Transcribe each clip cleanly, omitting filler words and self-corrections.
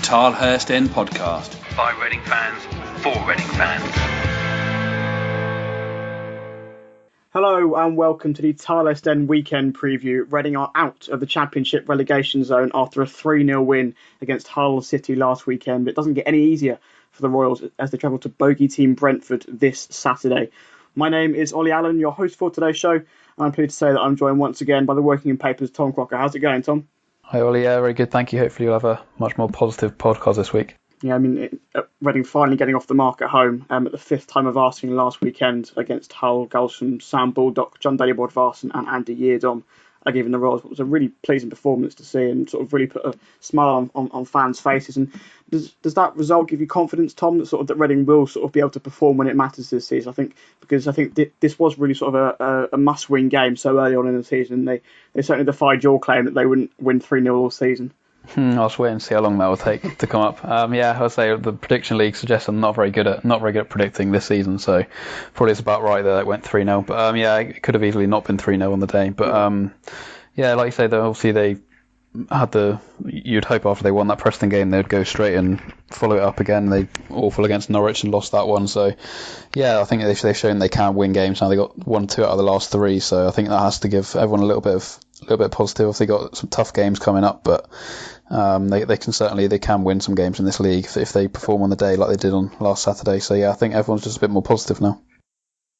Tilehurst End podcast by Reading fans for Reading fans. Hello and welcome to the Tilehurst End weekend preview. Reading are out of the Championship relegation zone after a 3-0 win against Hull City last weekend. But it doesn't get any easier for the Royals as they travel to bogey team Brentford this Saturday. My name is Olly Allen, your host for today's show, and I'm pleased to say that I'm joined once again by the Wokingham paper's Tom Crocker. How's it going, Tom? Hi Ollie, yeah, very good, thank you. Hopefully you'll have a much more positive podcast this week. Yeah, I mean, Reading finally getting off the mark at home at the fifth time of asking last weekend against Hull. Goals from Sam Baldock, John Daley-Ward-Varson and Andy Yeardom are giving the Royals. It was a really pleasing performance to see and sort of really put a smile on fans' faces. And does that result give you confidence, Tom, that Reading will sort of be able to perform when it matters this season? I think this was really sort of a must-win game so early on in the season. They certainly defied your claim that they wouldn't win 3-0 all season. I'll just wait and see how long that will take to come up. I'll say the prediction league suggests I'm not very good at predicting this season, so probably it's about right that it went 3-0. But it could have easily not been 3-0 on the day. But like you say, obviously they had you'd hope after they won that Preston game they'd go straight and follow it up again. They awful against Norwich and lost that one. So I think they've shown they can win games now. They got 1-2 out of the last 3, so I think that has to give everyone a little bit positive. Obviously got some tough games coming up, but they can win some games in this league if they perform on the day like they did on last Saturday. So I think everyone's just a bit more positive now.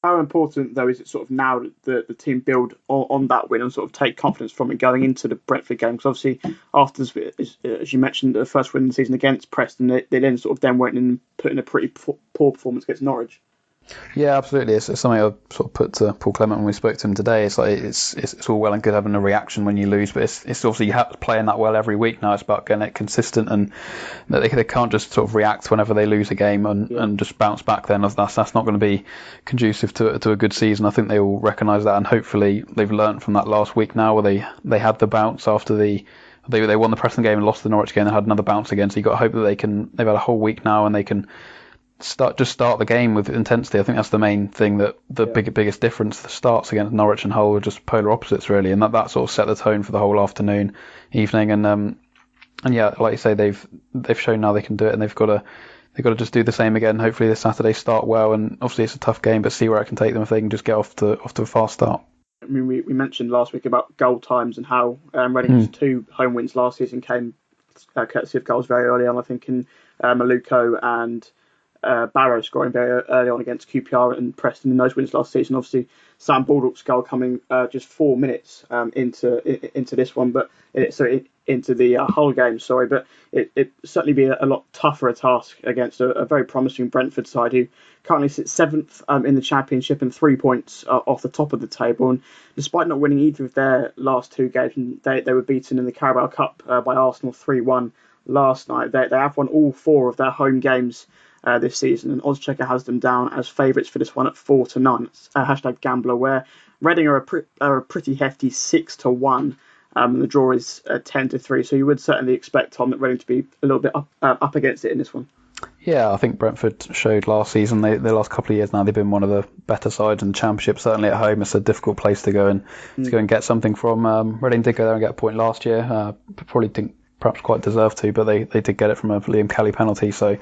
How important, though, is it sort of now that the team build on that win and sort of take confidence from it going into the Brentford game? Because obviously, after, as you mentioned, the first win of the season against Preston, they then sort of then went and put in a pretty poor performance against Norwich. Yeah, absolutely. It's something I sort of put to Paul Clement when we spoke to him today. It's like it's all well and good having a reaction when you lose, but it's obviously you have to play in that well every week now. It's about getting it consistent, and they can't just sort of react whenever they lose a game and just bounce back. Then that's not going to be conducive to a good season. I think they all recognise that, and hopefully they've learnt from that last week now where they had the bounce after they won the Preston game and lost the Norwich game. They had another bounce again, so you got to hope that they've had a whole week now and they can start the game with intensity. I think that's the main thing, that the biggest difference. The starts against Norwich and Hull are just polar opposites really, and that sort of set the tone for the whole afternoon, evening, and like you say, they've shown now they can do it, and they've got to just do the same again. Hopefully this Saturday start well, and obviously it's a tough game, but see where it can take them if they can just get off to a fast start. I mean, we mentioned last week about goal times and how Reading's 2 home wins last season came courtesy of goals very early on. I think in Maluko and Barrow scoring very early on against QPR and Preston in those wins last season. Obviously, Sam Baldock's goal coming just 4 minutes into this one, but into the Hull game. But it certainly be a lot tougher a task against a very promising Brentford side who currently sits 7th in the Championship and 3 points off the top of the table. And despite not winning either of their last 2 games, they were beaten in the Carabao Cup by Arsenal 3-1 last night. They have won all 4 of their home games this season, and Oddschecker has them down as favourites for this one at 4-9. It's #Gambler, where Reading are a pretty hefty 6-1, and the draw is 10-3. So you would certainly expect, Tom, that Reading to be a little bit up against it in this one. Yeah, I think Brentford showed last season. The last couple of years now, they've been one of the better sides in the Championship. Certainly at home, it's a difficult place to go and get something from. Reading did go there and get a point last year. Probably didn't perhaps quite deserve to, but they did get it from a Liam Kelly penalty. So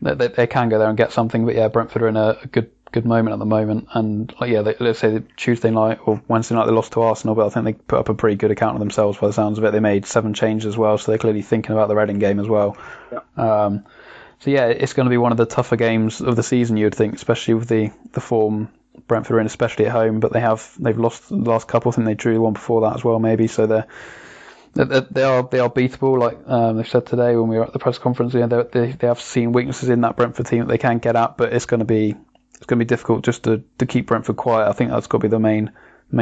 they can go there and get something. But Brentford are in a good moment at the moment. And let's say Tuesday night or Wednesday night they lost to Arsenal, but I think they put up a pretty good account of themselves by the sounds of it. They made 7 changes as well, so they're clearly thinking about the Reading game as well. Yeah. It's going to be one of the tougher games of the season, you would think, especially with the form Brentford are in, especially at home. But they've lost the last couple. I think they drew the one before that as well, maybe. So they are beatable, like they said today when we were at the press conference. They have seen weaknesses in that Brentford team that they can get at, but it's going to be difficult just to keep Brentford quiet. I think that's got to be the main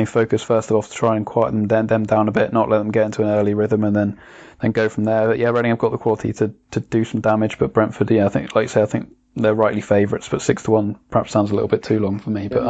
focus first of all, to try and quieten them down a bit, not let them get into an early rhythm, and then go from there. But Reading have got the quality to do some damage, but Brentford, I think, like you say, I think they're rightly favourites, but 6-1 perhaps sounds a little bit too long for me. But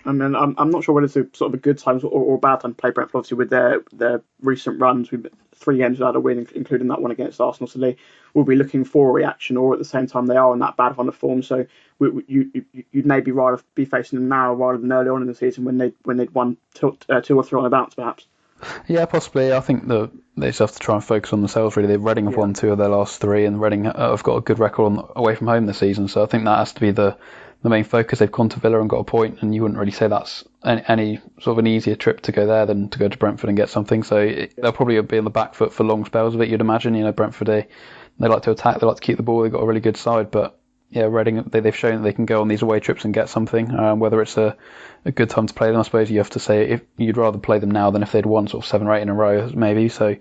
I mean, I'm not sure whether it's a sort of a good time or a bad time to play Brentford. Obviously, with their recent runs, we've 3 games without a win, including that one against Arsenal. So they will be looking for a reaction, or at the same time, they are on that bad run of form. So you'd maybe rather be facing them now rather than early on in the season when they'd won 2 or 3 on a bounce, perhaps. Yeah, possibly. I think that they just have to try and focus on themselves, really. Reading have won 2 of their last 3, and Reading have got a good record away from home this season, so I think that has to be the main focus. They've gone to Villa and got a point, and you wouldn't really say that's any sort of an easier trip to go there than to go to Brentford and get something, so they'll probably be on the back foot for long spells of it, you'd imagine. Brentford, they like to attack, they like to keep the ball, they've got a really good side, but yeah, Reading, they've shown that they can go on these away trips and get something. Whether it's a good time to play them, I suppose you have to say if you'd rather play them now than if they'd won sort of 7 or 8 in a row, maybe. So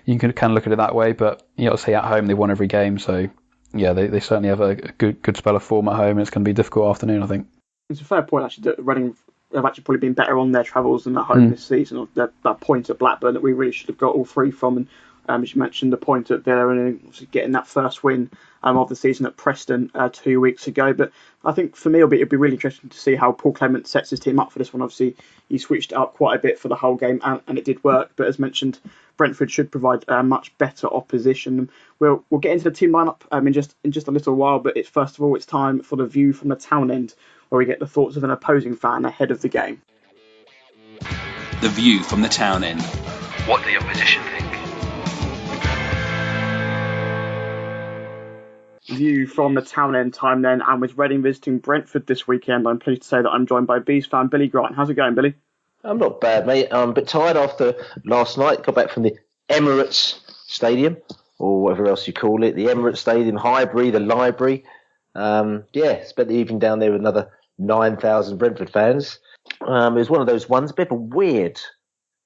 you can kind of look at it that way. But you got to say at home they won every game, so yeah, they certainly have a good spell of form at home, and it's going to be a difficult afternoon, I think. It's a fair point actually that Reading have actually probably been better on their travels than at home this season. That point at Blackburn that we really should have got all 3 from, and as you mentioned, the point at Villa and obviously getting that first win of the season at Preston 2 weeks ago. But I think for me it'll be really interesting to see how Paul Clement sets his team up for this one. Obviously he switched it up quite a bit for the whole game and it did work, but as mentioned, Brentford should provide much better opposition. We'll get into the team lineup in just a little while, but first of all it's time for the view from the town end, where we get the thoughts of an opposing fan ahead of the game. The view from the town end. What the opposition think. View from the town end time then, and with Reading visiting Brentford this weekend, I'm pleased to say that I'm joined by Bees fan Billy Grant. How's it going, Billy? I'm not bad, mate. I'm a bit tired after last night. Got back from the Emirates Stadium, or whatever else you call it, the Emirates Stadium, Highbury, the library. Spent the evening down there with another 9,000 Brentford fans. It was one of those ones, a bit of a weird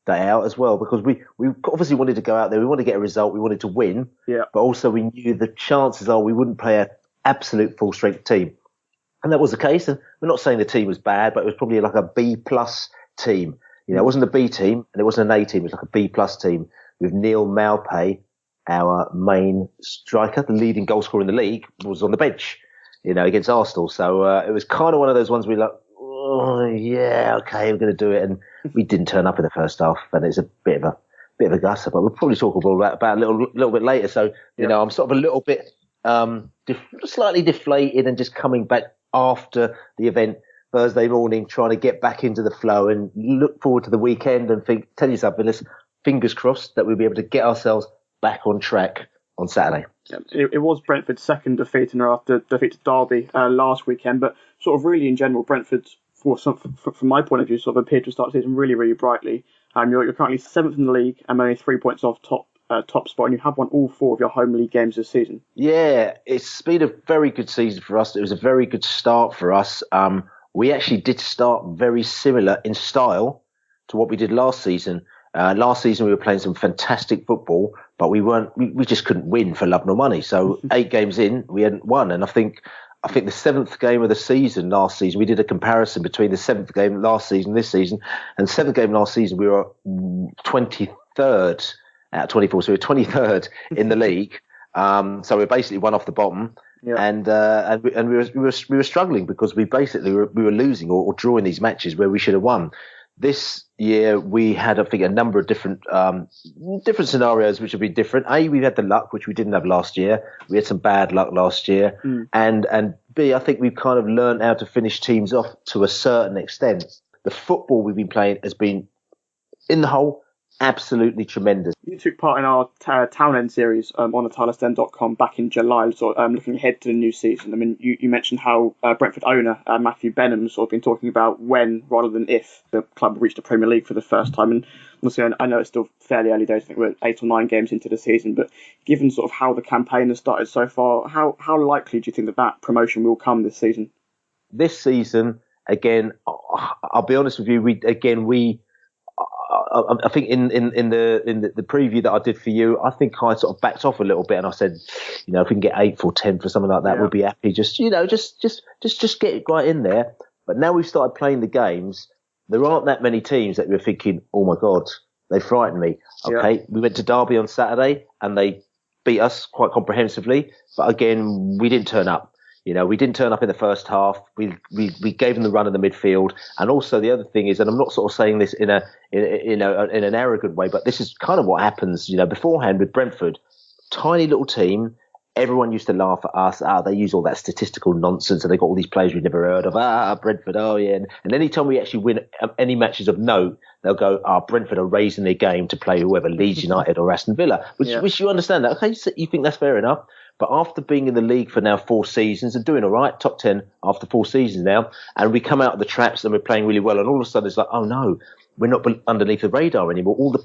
day out as well, because we obviously wanted to go out there, we wanted to get a result, we wanted to win, but also we knew the chances are we wouldn't play an absolute full strength team, and that was the case. And we're not saying the team was bad, but it was probably like a B plus team. It wasn't a B team and it wasn't an A team, it was like a B plus team with Neil Maupay, our main striker, the leading goal scorer in the league, was on the bench against Arsenal. So it was kind of one of those ones where oh yeah, okay, we're going to do it, and we didn't turn up in the first half, and it's a bit of a gusser, but we'll probably talk about a little bit later. So I'm sort of a little bit slightly deflated, and just coming back after the event Thursday morning, trying to get back into the flow and look forward to the weekend and tell you something, let's fingers crossed that we'll be able to get ourselves back on track on Saturday. It was Brentford's second defeat in a row after defeat to Derby last weekend, but sort of really in general, Brentford's, from my point of view, sort of appeared to start the season really, really brightly. You're currently 7th in the league and only 3 points off top spot, and you have won all 4 of your home league games this season. Yeah, it's been a very good season for us. It was a very good start for us. We actually did start very similar in style to what we did last season. Last season we were playing some fantastic football, but we just couldn't win for love nor money. So 8 games in, we hadn't won, and I think the 7th game of the season last season, we did a comparison between the 7th game last season, this season, and 7th game last season, we were 23rd out of 24. So we were 23rd in the league. So we basically one off the bottom. Yeah. And we were struggling because we were losing or drawing these matches where we should have won. This year we had, I think, a number of different scenarios which have been different. A, we had the luck, which we didn't have last year. We had some bad luck last year. And B, I think we've kind of learned how to finish teams off to a certain extent. The football we've been playing has been, in the whole, absolutely tremendous. You took part in our Town End series on the Tilehurst.com back in July, looking ahead to the new season. I mean, you mentioned how Brentford owner Matthew Benham's sort of been talking about when rather than if the club will reach the Premier League for the first time. And obviously, I know it's still fairly early days. I think we're 8 or 9 games into the season, but given sort of how the campaign has started so far, how likely do you think that promotion will come this season? This season, again, I'll be honest with you, I think in the preview that I did for you, I think I sort of backed off a little bit, and I said, if we can get 8th or 10th or something like that, we'll be happy. Just get it right in there. But now we've started playing the games, there aren't that many teams that we're thinking, oh my God, they frighten me. Okay, we went to Derby on Saturday and they beat us quite comprehensively, but again, we didn't turn up. We didn't turn up in the first half. We gave them the run in the midfield. And also the other thing is, and I'm not sort of saying this in an arrogant way, but this is kind of what happens, beforehand with Brentford. Tiny little team, everyone used to laugh at us. They use all that statistical nonsense, and they got all these players we've never heard of. Brentford, oh yeah. And any time we actually win any matches of note, they'll go, Brentford are raising their game to play whoever, Leeds United or Aston Villa, which you understand that. Okay, so you think that's fair enough. But after being in the league for now 4 seasons and doing all right, top 10 after 4 seasons now, and we come out of the traps and we're playing really well, and all of a sudden it's like, oh no, we're not underneath the radar anymore. All the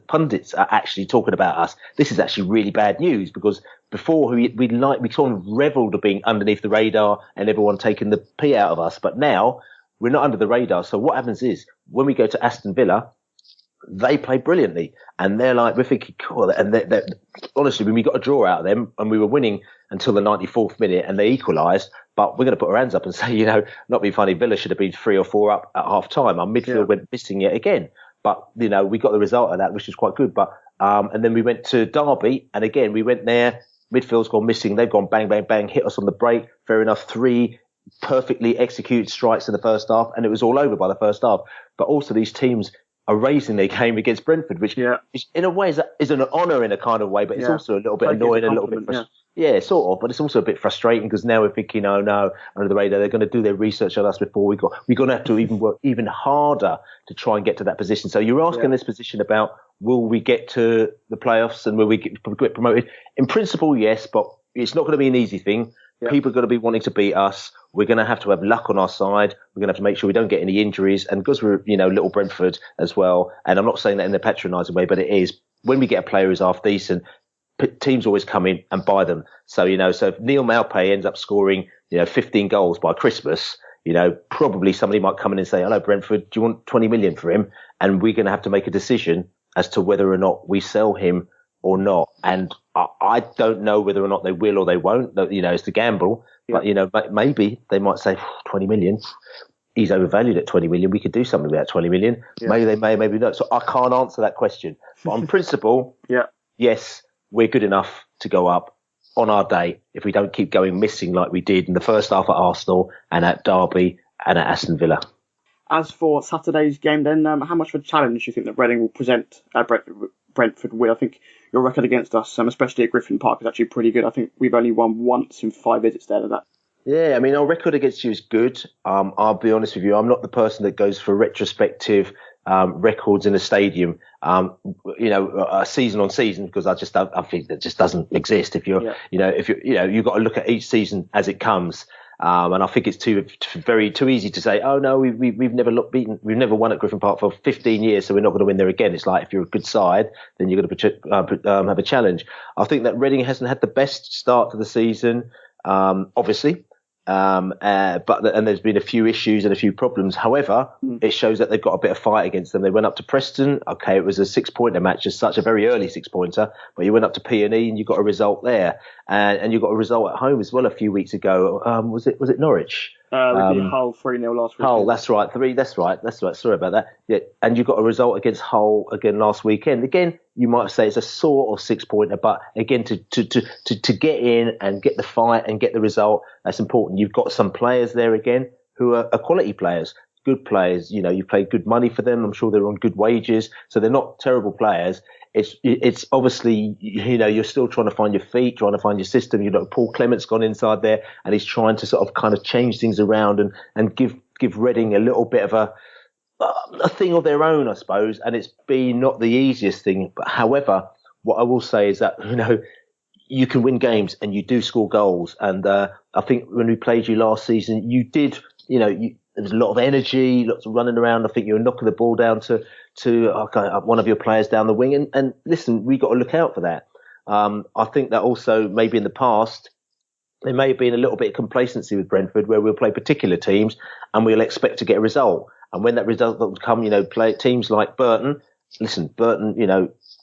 pundits are actually talking about us. This is actually really bad news, because before we sort of revelled at being underneath the radar and everyone taking the pee out of us. But now we're not under the radar. So what happens is when we go to Aston Villa, they play brilliantly, and they're like, we're thinking, cool. And they're, honestly, when we got a draw out of them and we were winning until the 94th minute and they equalised, but we're going to put our hands up and say, not being funny, Villa should have been 3 or 4 up at half time. Our midfield went missing yet again. But, we got the result of that, which was quite good. But, and then we went to Derby, and again, we went there, midfield's gone missing. They've gone bang, bang, bang, hit us on the break. Fair enough, 3 perfectly executed strikes in the first half, and it was all over by the first half. But also these teams are raising their game against Brentford, which is, in a way is an honour in a kind of way, but it's also a little bit annoying and a little bit frustrating. Yeah, sort of, but it's also a bit frustrating because now we're thinking, oh no, under the radar, they're going to do their research on us before we're going to have to even work even harder to try and get to that position. So you're asking this position about, will we get to the playoffs and will we get promoted? In principle, yes, but it's not going to be an easy thing. Yeah. People are going to be wanting to beat us. We're going to have luck on our side. We're going to have to make sure we don't get any injuries. And because we're, little Brentford as well, and I'm not saying that in a patronising way, but it is, when we get a player who's half decent, teams always come in and buy them. So, so if Neil Maupay ends up scoring, 15 goals by Christmas, probably somebody might come in and say, hello, Brentford, do you want 20 million for him? And we're going to have to make a decision as to whether or not we sell him or not. And I don't know whether or not they will or they won't. It's the gamble. Yeah. But, maybe they might say 20 million. He's overvalued at 20 million. We could do something with that 20 million. Yeah. Maybe they may, maybe not. So I can't answer that question. But on principle, yes, we're good enough to go up on our day if we don't keep going missing like we did in the first half at Arsenal and at Derby and at Aston Villa. As for Saturday's game then, how much of a challenge do you think that Reading will present Brentford with? I think your record against us, especially at Griffin Park, is actually pretty good. I think we've only won once in 5 visits there to that. Yeah, I mean, our record against you is good. I'll be honest with you, I'm not the person that goes for retrospective records in a stadium, season on season, because I think that just doesn't exist. If you've got to look at each season as it comes. And I think it's too easy to say, oh no, we've never we've never won at Griffin Park for 15 years, so we're not going to win there again. It's like, if you're a good side, then you're going to have a challenge. I think that Reading hasn't had the best start to the season, obviously. But there's been a few issues and a few problems. However, it shows that they've got a bit of fight against them. They went up to Preston. Okay, it was a 6-pointer match as such, a very early 6-pointer, but you went up to P&E and you got a result there. And you got a result at home as well a few weeks ago. Was it Norwich? We beat Hull 3-0 last week. Hull, that's right. That's right. Sorry about that. Yeah, and you got a result against Hull again last weekend. Again, you might say it's a sort of 6-pointer, but again, to get in and get the fight and get the result, that's important. You've got some players there again who are quality players, good players. You paid good money for them. I'm sure they're on good wages, so they're not terrible players. It's obviously, you're still trying to find your feet, trying to find your system. Paul Clement's gone inside there and he's trying to sort of kind of change things around and give Reading a little bit of a thing of their own, I suppose. And it's been not the easiest thing. But however, what I will say is that, you can win games and you do score goals. And I think when we played you last season, you did, there was a lot of energy, lots of running around. I think you were knocking the ball down to one of your players down the wing. And listen, we got to look out for that. I think that also maybe in the past, there may have been a little bit of complacency with Brentford where we'll play particular teams and we'll expect to get a result. And when that result would come, play teams like Burton. Listen, Burton,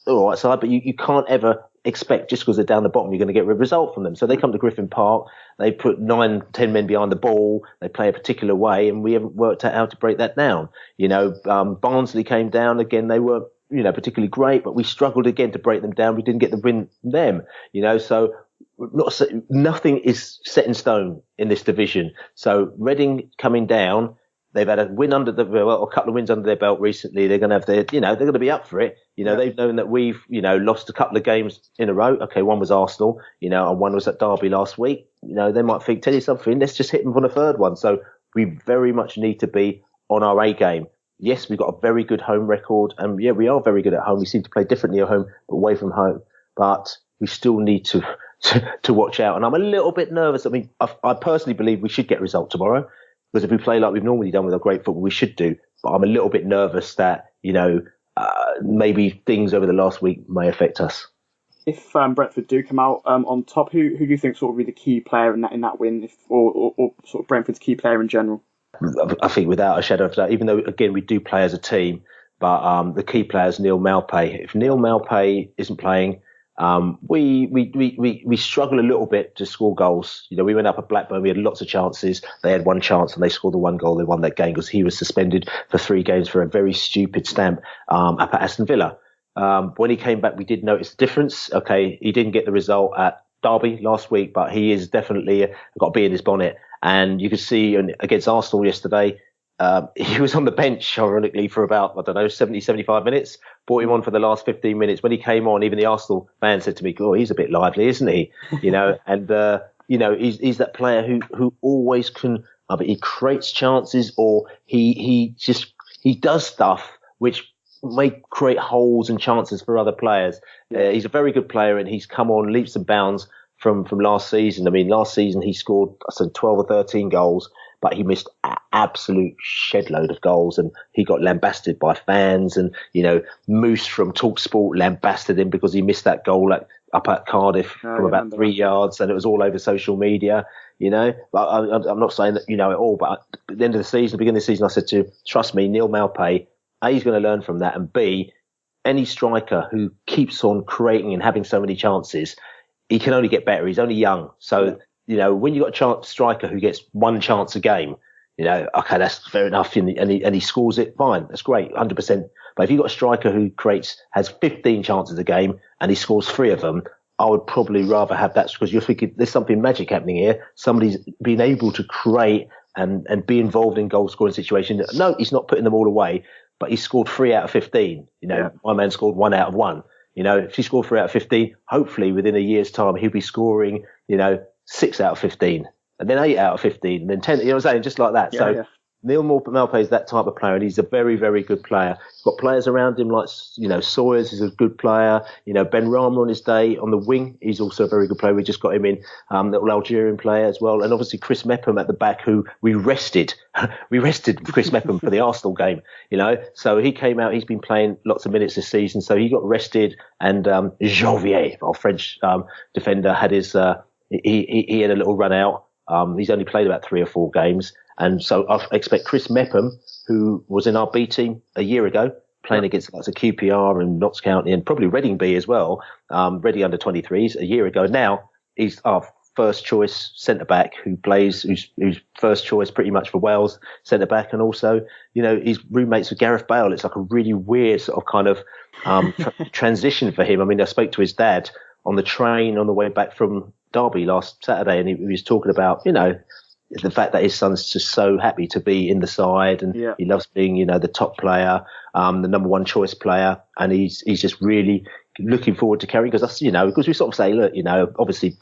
all right side, but you can't ever expect just because they're down the bottom you're going to get a result from them. So they come to Griffin Park, they put 9-10 men behind the ball, they play a particular way, and we haven't worked out how to break that down. Barnsley came down again, they weren't particularly great, but we struggled again to break them down. We didn't get the win from them. So nothing is set in stone in this division. So Reading coming down, They've had a win under the belt, a couple of wins under their belt recently. They're going to have they're going to be up for it. They've known that we've, lost a couple of games in a row. Okay, one was Arsenal, and one was at Derby last week. They might think, tell you something, let's just hit them on a third one. So we very much need to be on our A game. Yes, we've got a very good home record, and yeah, we are very good at home. We seem to play differently at home, but away from home. But we still need to watch out. And I'm a little bit nervous. I mean, I personally believe we should get a result tomorrow, because if we play like we've normally done with our great football, we should do. But I'm a little bit nervous that, maybe things over the last week may affect us. If Brentford do come out on top, who do you think sort of be the key player in that win, or sort of Brentford's key player in general? I think without a shadow of doubt, even though, again, we do play as a team, but the key player is Neil Maupay. If Neil Maupay isn't playing, we struggle a little bit to score goals. We went up at Blackburn, we had lots of chances. They had one chance and they scored the one goal. They won that game because he was suspended for 3 games for a very stupid stamp up at Aston Villa. When he came back, we did notice the difference. Okay, he didn't get the result at Derby last week, but he is definitely got to be in his bonnet. And you could see against Arsenal yesterday, he was on the bench, ironically, for about, 70, 75 minutes. Brought him on for the last 15 minutes. When he came on, even the Arsenal fan said to me, "Oh, he's a bit lively, isn't he?" And he's that player who always can, either he creates chances or he does stuff which may create holes and chances for other players. He's a very good player, and he's come on leaps and bounds from last season. I mean, last season he scored 12 or 13 goals, but he missed an absolute shed load of goals, and he got lambasted by fans. And Moose from TalkSport lambasted him because he missed that goal up at Cardiff from about 3 yards, and it was all over social media. But I'm not saying that you know it all, but at the end of the season, beginning of the season, I said to him, trust me, Neil Maupay, A, he's going to learn from that, and B, any striker who keeps on creating and having so many chances, he can only get better. He's only young. So, when you've got a striker who gets one chance a game, okay, that's fair enough. And he scores it, fine. That's great, 100%. But if you've got a striker who has 15 chances a game and he scores 3 of them, I would probably rather have that, because you're thinking there's something magic happening here. Somebody's been able to create and be involved in goal scoring situations. No, he's not putting them all away, but he scored 3 out of 15. My man scored 1 out of 1. If he scored 3 out of 15, hopefully within a year's time, he'll be scoring, 6 out of 15, and then 8 out of 15, and then 10, what I'm saying? Just like that. Neil Maupay is that type of player, and he's a very, very good player. He's got players around him like, Sawyers is a good player. Ben Rama on his day on the wing, he's also a very good player. We just got him in, little Algerian player as well. And obviously Chris Mepham at the back, who we rested. We rested Chris Mepham for the Arsenal game, So he came out, he's been playing lots of minutes this season, so he got rested. And Janvier, our French defender, had his, he had a little run out. He's only played about 3 or 4 games. And so I expect Chris Mepham, who was in our B team a year ago, playing against lots of QPR and Notts County and probably Reading B as well, Reading under 23s a year ago. Now he's our first choice centre back who plays, who's first choice pretty much for Wales centre back. And also, he's roommates with Gareth Bale. It's like a really weird sort of kind of transition for him. I mean, I spoke to his dad on the train on the way back from Derby last Saturday, and he was talking about, the fact that his son's just so happy to be in the side, and he loves being, the top player, the number 1 choice player, and he's just really looking forward to carrying, because that's, because we sort of say, look, obviously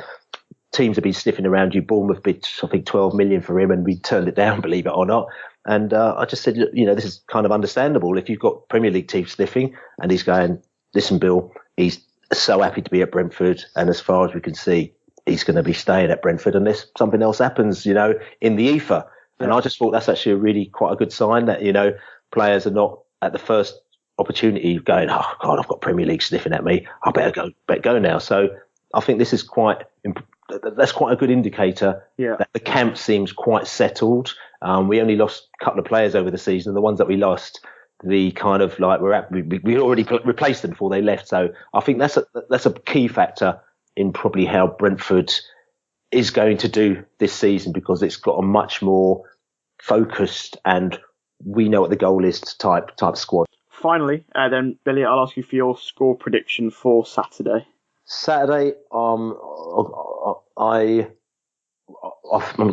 teams have been sniffing around you. Bournemouth bid, I think, 12 million for him, and we turned it down, believe it or not. And I just said, this is kind of understandable. If you've got Premier League teams sniffing, and he's going, listen, Bill, he's so happy to be at Brentford, and as far as we can see, he's going to be staying at Brentford unless something else happens, in the ether. And I just thought that's actually a really quite a good sign that, players are not at the first opportunity going, oh God, I've got Premier League sniffing at me, I better go now. So I think this is that's quite a good indicator that the camp seems quite settled. We only lost a couple of players over the season. The ones that we lost, the kind of like we already replaced them before they left. So I think that's a key factor in probably how Brentford is going to do this season, because it's got a much more focused and we know what the goal is type squad. Finally, then Billy, I'll ask you for your score prediction for Saturday. Saturday, I'm going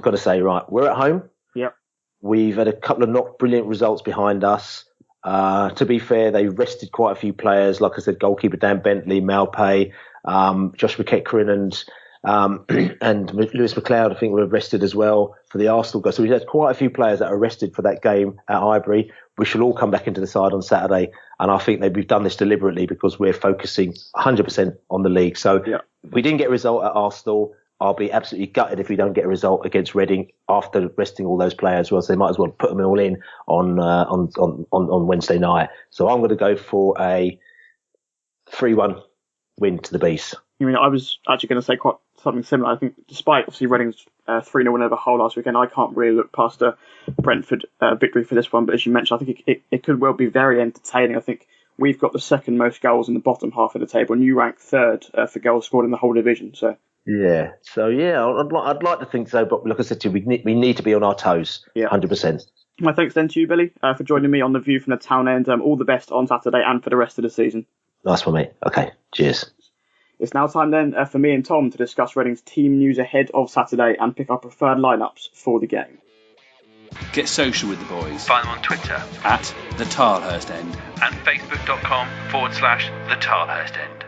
to say, right, we're at home. Yep. We've had a couple of not brilliant results behind us. To be fair, they rested quite a few players. Like I said, goalkeeper Dan Bentley, Malpay, Josh McEachran and Lewis McLeod, I think, were arrested as well for the Arsenal goal. So we've had quite a few players that are arrested for that game at Highbury. We shall all come back into the side on Saturday. And I think that we've done this deliberately because we're focusing 100% on the league. So if we didn't get a result at Arsenal, I'll be absolutely gutted if we don't get a result against Reading after resting all those players. Well, so they might as well put them all in on Wednesday night. So I'm going to go for a 3-1 win to the Bees. I mean, I was actually going to say quite something similar. I think despite obviously Reading's 3-0 win over Hull last weekend, I can't really look past a Brentford victory for this one. But as you mentioned, I think it could well be very entertaining. I think we've got the second most goals in the bottom half of the table, and you rank third for goals scored in the whole division. So yeah, I'd like to think so. But like I said to you, we need to be on our toes, 100%. My thanks then to you, Billy, for joining me on The View from the Town End. All the best on Saturday and for the rest of the season. Nice one, mate. Okay, cheers. It's now time then for me and Tom to discuss Reading's team news ahead of Saturday and pick our preferred lineups for the game. Get social with the boys. Find them on Twitter at the Tilehurst End and facebook.com/the Tilehurst End.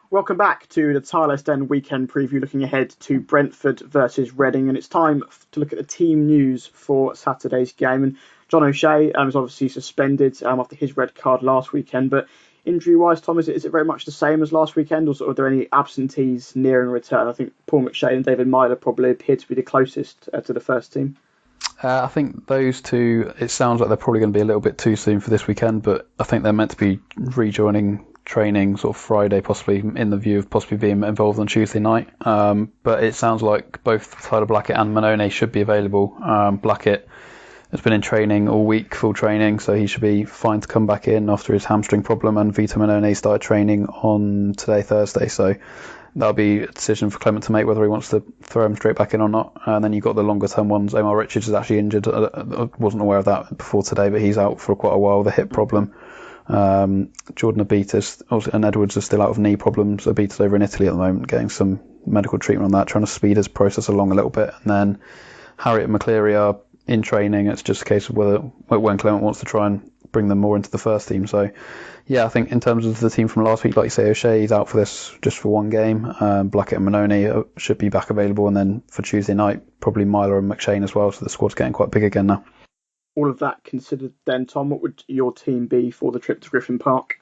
Welcome back to the Tilehurst End weekend preview, looking ahead to Brentford versus Reading, and it's time to look at the team news for Saturday's game. And John O'Shea is obviously suspended after his red card last weekend, but injury-wise, Tom, is it very much the same as last weekend, or are there any absentees nearing return? I think Paul McShane and David Myler probably appear to be the closest to the first team. I think those two, it sounds like they're probably going to be a little bit too soon for this weekend, but I think they're meant to be rejoining training sort of Friday, possibly in the view of possibly being involved on Tuesday night. But it sounds like both Tyler Blackett and Mannone should be available. Blackett has been in training all week, full training, so he should be fine to come back in after his hamstring problem. And Vito Mannone started training on today, Thursday, so that'll be a decision for Clement to make whether he wants to throw him straight back in or not. And then you've got the longer term ones. Omar Richards is actually injured. I wasn't aware of that before today, but he's out for quite a while, the hip problem. Jordan Abitas and Edwards are still out of knee problems. Abitas over in Italy at the moment, getting some medical treatment on that, trying to speed his process along a little bit. And then Harriet and McCleary are in training. It's just a case of when Clement wants to try and bring them more into the first team. So yeah, I think in terms of the team from last week, like you say, O'Shea's out for this just for one game. Blackett and Mannone should be back available, and then for Tuesday night, probably Myler and McShane as well. So the squad's getting quite big again now. All of that considered then, Tom, what would your team be for the trip to Griffin Park?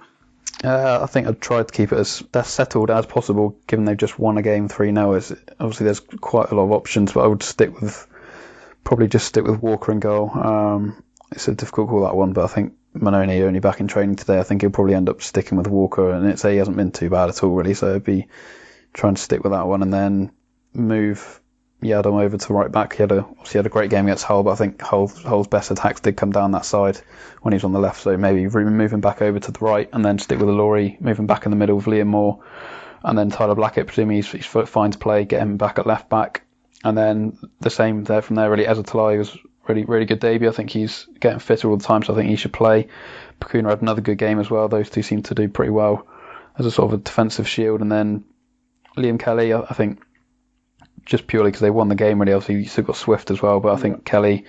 I think I'd try to keep it as settled as possible, given they've just won a game 3-0. Obviously, there's quite a lot of options, but I would probably just stick with Walker and goal. It's a difficult call, that one, but I think Mannone only back in training today. I think he'll probably end up sticking with Walker, and he hasn't been too bad at all, really, so I'd be trying to stick with that one and then move Yadam over to right back. He had a great game against Hull, but I think Hull's best attacks did come down that side when he was on the left, so maybe move him back over to the right and then stick with Laurie, move him back in the middle with Liam Moore, and then Tyler Blackett, presumably he's fine to play, get him back at left back, and then the same there from there, really. Ezetalai was really, really good debut. I think he's getting fitter all the time, so I think he should play. Pacuna had another good game as well. Those two seem to do pretty well as a sort of a defensive shield. And then Liam Kelly, I think, just purely because they won the game, really. Obviously, you still got Swift as well, but I think Kelly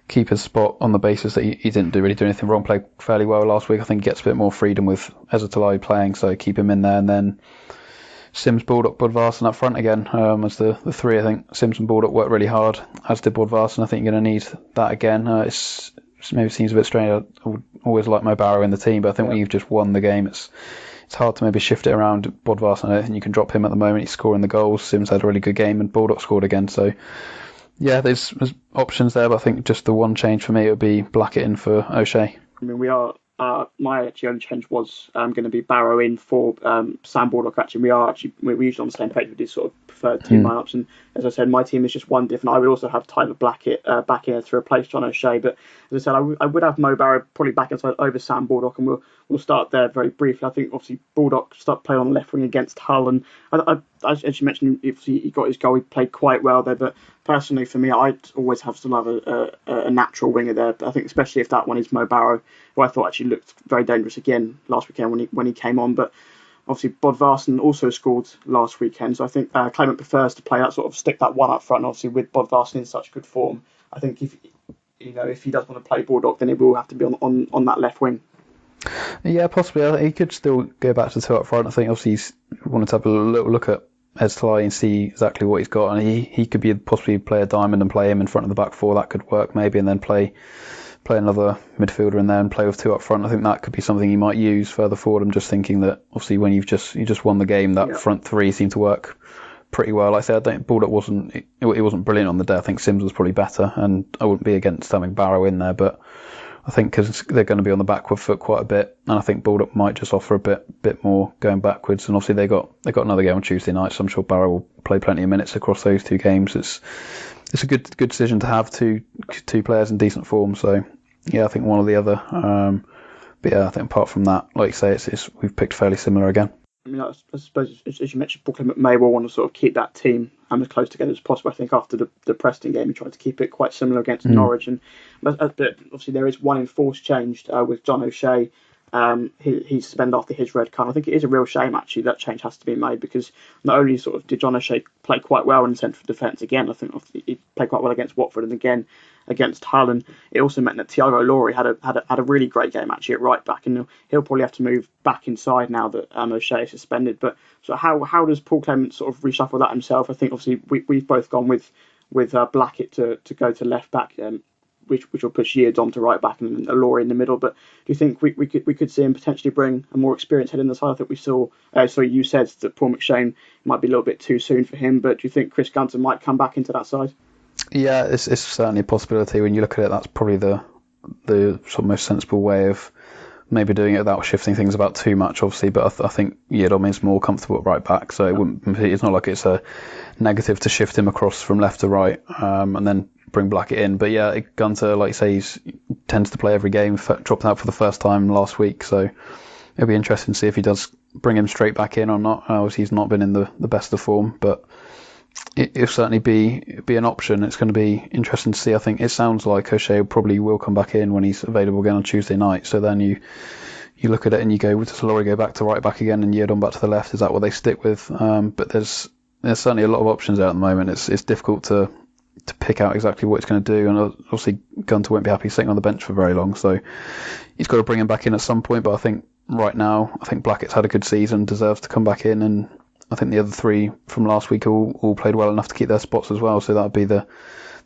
keep his spot on the basis that he didn't really do anything wrong, played fairly well last week. I think he gets a bit more freedom with Ezetalai playing, so keep him in there. And then Sims, Baldock, Bodvarsson up front again as the three. I think Sims and Baldock worked really hard, as did Bodvarsson. I think you're going to need that again. It maybe seems a bit strange. I would always like Mo Barrow in the team, but I think when you've just won the game, it's hard to maybe shift it around. Bodvarsson, I think you can drop him at the moment. He's scoring the goals. Sims had a really good game, and Baldock scored again. So yeah, there's options there, but I think just the one change for me would be Blackett in for O'Shea. I mean, we are. My actually only change was going to be Barrow in for Sam Baldock. Actually, we're usually on the same page with these sort of preferred team lineups. And as I said, my team is just one different. I would also have Tyler Blackett back in to replace John O'Shea. But as I said, I would have Mo Barrow probably back inside over Sam Baldock, and we'll start there very briefly. I think obviously Baldock started playing on the left wing against Hull, and as you mentioned, if he got his goal, he played quite well there. But personally, for me, I'd always have to have a natural winger there. But I think especially if that one is Mo Barrow, who I thought actually looked very dangerous again last weekend when he came on. But obviously Bodvarsson also scored last weekend, so I think Clement prefers to play that sort of stick that one up front. Obviously with Bodvarsson in such good form, I think if he does want to play Baldock, then it will have to be on that left wing. Yeah, possibly. He could still go back to two up front. I think obviously he's wanted to have a little look at Eztali and see exactly what he's got, and he could be possibly play a diamond and play him in front of the back four. That could work maybe, and then play another midfielder in there and play with two up front. I think that could be something he might use further forward. I'm just thinking that obviously when you just won the game, that front three seemed to work pretty well. Like I said, I think Baldock wasn't brilliant on the day. I think Sims was probably better, and I wouldn't be against having Barrow in there, but I think because they're going to be on the backward foot quite a bit, and I think Baldock might just offer a bit more going backwards. And obviously they got another game on Tuesday night, so I'm sure Barrow will play plenty of minutes across those two games. It's a good decision to have two players in decent form. So yeah, I think one or the other. But yeah, I think apart from that, like you say, we've picked fairly similar again. I mean, I suppose as you mentioned, Paul Clement may well want to sort of keep that team as close together as possible. I think after the Preston game, he tried to keep it quite similar against Norwich, but obviously there is one enforced change with John O'Shea. He's suspended after his red card. I think it is a real shame actually that change has to be made, because not only sort of did John O'Shea play quite well in central defence again, I think he played quite well against Watford and again against Hull, and it also meant that Thiago Laurie had a really great game actually at right back, and he'll probably have to move back inside now that O'Shea is suspended. But so how does Paul Clement sort of reshuffle that himself? I think obviously we've both gone with Blackett to go to left back, which will push Yeards on to right back and Laurie in the middle. But do you think we could see him potentially bring a more experienced head in the side? I think we saw. You said that Paul McShane might be a little bit too soon for him, but do you think Chris Gunter might come back into that side? Yeah, it's certainly a possibility. When you look at it, that's probably the sort of most sensible way of maybe doing it without shifting things about too much, obviously. But I think Yeardom is more comfortable at right back, so it's not like it's a negative to shift him across from left to right and then bring Blackett in. But yeah, Gunter, like you say, he tends to play every game, dropped out for the first time last week, so it'll be interesting to see if he does bring him straight back in or not. Obviously, he's not been in the best of form, but it'll certainly be an option. It's going to be interesting to see. I think it sounds like O'Shea probably will come back in when he's available again on Tuesday night. So then you look at it and you go, does Laurie go back to right back again and Yeardom back to the left? Is that what they stick with? But there's certainly a lot of options there at the moment. It's difficult to pick out exactly what it's going to do, and obviously Gunter won't be happy sitting on the bench for very long, so he's got to bring him back in at some point. But I think right now, Blackett's had a good season, deserves to come back in, and I think the other three from last week all played well enough to keep their spots as well, so that would be the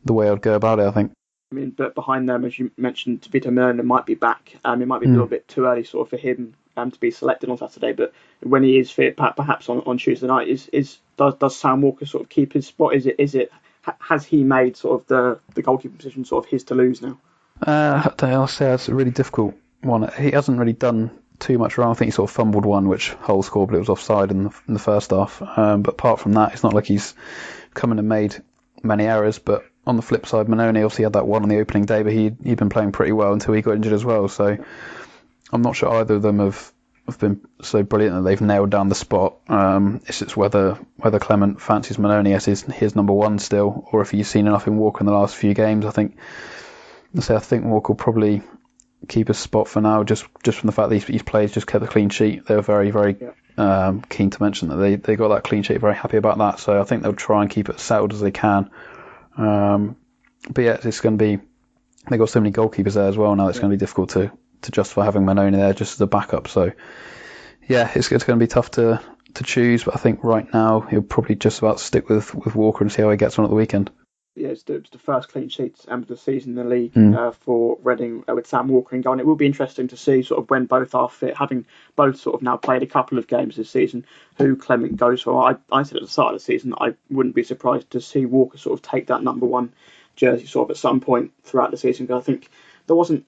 way I'd go about it, I think. I mean, but behind them, as you mentioned, Vito Merlin might be back. It might be a little bit too early sort of for him to be selected on Saturday, but when he is fit, perhaps on Tuesday night, does Sam Walker sort of keep his spot? Has he made sort of the goalkeeper position sort of his to lose now? I'll say it's a really difficult one. He hasn't really done too much wrong. I think he sort of fumbled one, which Hull scored, but it was offside in the first half. But apart from that, it's not like he's come in and made many errors. But on the flip side, Manone obviously had that one on the opening day, but he'd been playing pretty well until he got injured as well. So I'm not sure either of them have been so brilliant that they've nailed down the spot. It's just whether Clement fancies Manone as his number one still, or if he's seen enough in Walker in the last few games. I think Walker will probably keep a spot for now, just from the fact that he's played, just kept a clean sheet. They were very, very keen to mention that they got that clean sheet, very happy about that. So I think they'll try and keep it as settled as they can. But yeah, it's going to be, they've got so many goalkeepers there as well now, it's going to be difficult to justify having Manone there just as a backup. So yeah, it's going to be tough to choose, but I think right now he'll probably just about stick with Walker and see how he gets on at the weekend. Yeah, it's the first clean sheets of the season in the league for Reading with Sam Walker in goal. And it will be interesting to see sort of when both are fit, having both sort of now played a couple of games this season, who Clement goes for. I said at the start of the season I wouldn't be surprised to see Walker sort of take that number one jersey sort of at some point throughout the season, because I think there wasn't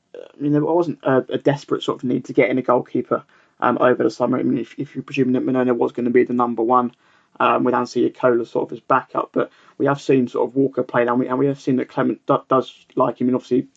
a desperate sort of need to get in a goalkeeper over the summer. I mean, if you're presuming that Manone was going to be the number one, with Ansi Yakola sort of as backup, but we have seen sort of Walker play now, and we have seen that Clement does like him. And obviously,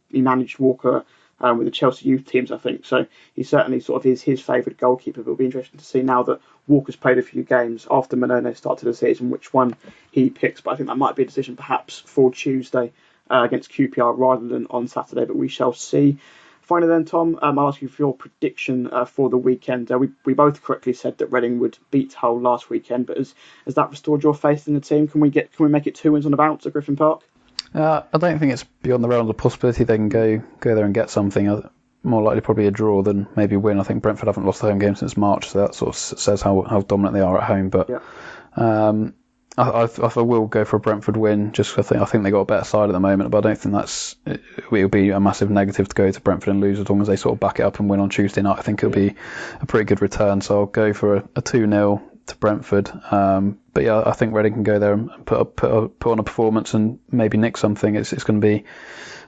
he managed Walker with the Chelsea youth teams, I think, so he certainly sort of is his favourite goalkeeper. But it'll be interesting to see now that Walker's played a few games after Manone started the season, which one he picks. But I think that might be a decision perhaps for Tuesday against QPR rather than on Saturday, but we shall see. Finally then, Tom, I'll ask you for your prediction for the weekend. We both correctly said that Reading would beat Hull last weekend, but has that restored your faith in the team? Can we make it 2 wins on the bounce at Griffin Park? I don't think it's beyond the realms of possibility they can go there and get something. More likely probably a draw than maybe win. I think Brentford haven't lost a home game since March, so that sort of says how dominant they are at home. But I will go for a Brentford win, just because I think they got a better side at the moment, but I don't think it will be a massive negative to go to Brentford and lose as long as they sort of back it up and win on Tuesday night. I think it'll be a pretty good return, so I'll go for a 2-0 to Brentford. But yeah, I think Reading can go there and put on a performance and maybe nick something. It's going to be,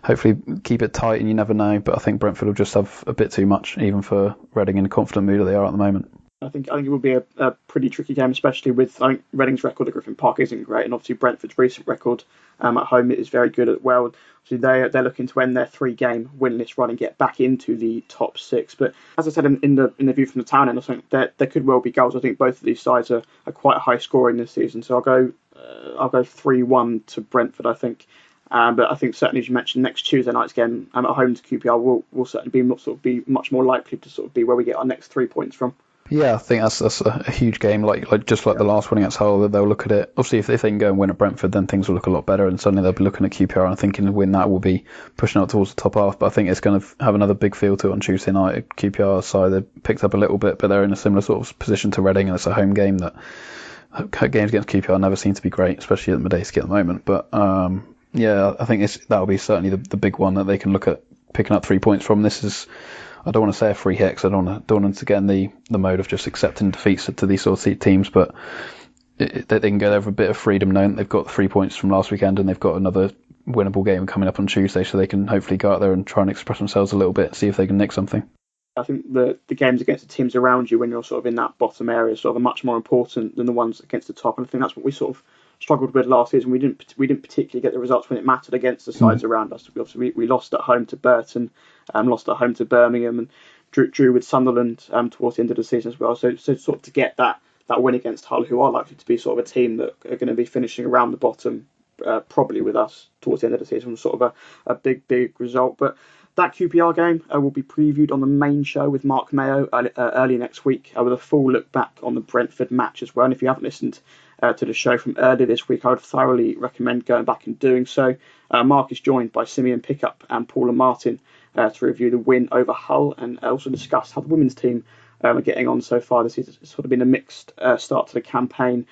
hopefully keep it tight, and you never know, but I think Brentford will just have a bit too much, even for Reading in the confident mood that they are at the moment. I think it will be a pretty tricky game, especially with, I think, Reading's record at Griffin Park isn't great, and obviously Brentford's recent record at home is very good as well. So they're looking to end their 3-game winless run and get back into the top 6. But as I said in the view from the town end, I think there could well be goals. I think both of these sides are quite high scoring this season. So I'll go 3-1 to Brentford, I think. But I think certainly, as you mentioned, next Tuesday night's game at home to QPR will certainly be much more likely to sort of be where we get our next 3 points from. Yeah, I think that's a huge game. Like the last one against Hull, they'll look at it. Obviously, if they can go and win at Brentford, then things will look a lot better, and suddenly they'll be looking at QPR and thinking to win that will be pushing up towards the top half. But I think it's going to have another big feel to it on Tuesday night. QPR side, they picked up a little bit, but they're in a similar sort of position to Reading, and it's a home game. That games against QPR never seem to be great, especially at Medeski at the moment. But yeah, I think that'll be certainly the big one that they can look at picking up 3 points from. This is, I don't want to say a free hit, 'cause I don't want them to get in the mode of just accepting defeats to these sort of teams, but they can go there with a bit of freedom, knowing they've got 3 points from last weekend and they've got another winnable game coming up on Tuesday, so they can hopefully go out there and try and express themselves a little bit, see if they can nick something. I think the games against the teams around you when you're sort of in that bottom area sort of are much more important than the ones against the top, and I think that's what we sort of struggled with last season. We didn't particularly get the results when it mattered against the sides around us. We lost at home to Burton, lost at home to Birmingham, and drew with Sunderland towards the end of the season as well. So sort of to get that win against Hull, who are likely to be sort of a team that are going to be finishing around the bottom, probably with us towards the end of the season, was sort of a big result. But that QPR game will be previewed on the main show with Mark Mayo early next week, with a full look back on the Brentford match as well. And if you haven't listened to the show from earlier this week, I would thoroughly recommend going back and doing so. Mark is joined by Simeon Pickup and Paula Martin to review the win over Hull and also discuss how the women's team are getting on so far this season. It's sort of been a mixed start to the campaign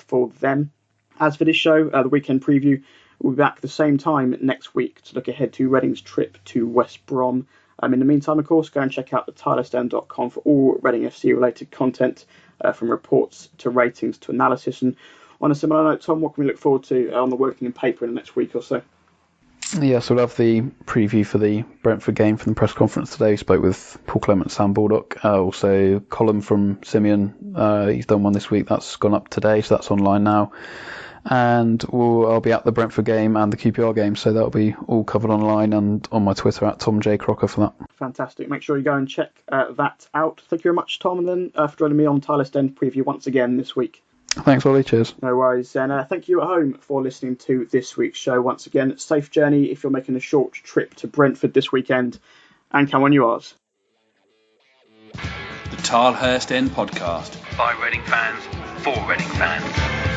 for them. As for this show, the weekend preview, we'll be back at the same time next week to look ahead to Reading's trip to West Brom. In the meantime, of course, go and check out the tilehurstend.com for all Reading FC related content, from reports to ratings to analysis. And on a similar note, Tom, what can we look forward to on the Wokingham paper in the next week or so? Yeah, so we'll have the preview for the Brentford game from the press conference today. We spoke with Paul Clement and Sam Baldock. Also, column from Simeon. He's done one this week. That's gone up today, so that's online now. And I'll be at the Brentford game and the QPR game, so that'll be all covered online and on my Twitter at Tom J. Crocker for that. Fantastic. Make sure you go and check that out. Thank you very much, Tom, and then for joining me on Tilehurst End preview once again this week. Thanks, Ollie. Cheers. No worries. And thank you at home for listening to this week's show. Once again, safe journey if you're making a short trip to Brentford this weekend, and come on yours. The Tilehurst End podcast. By Reading fans, for Reading fans.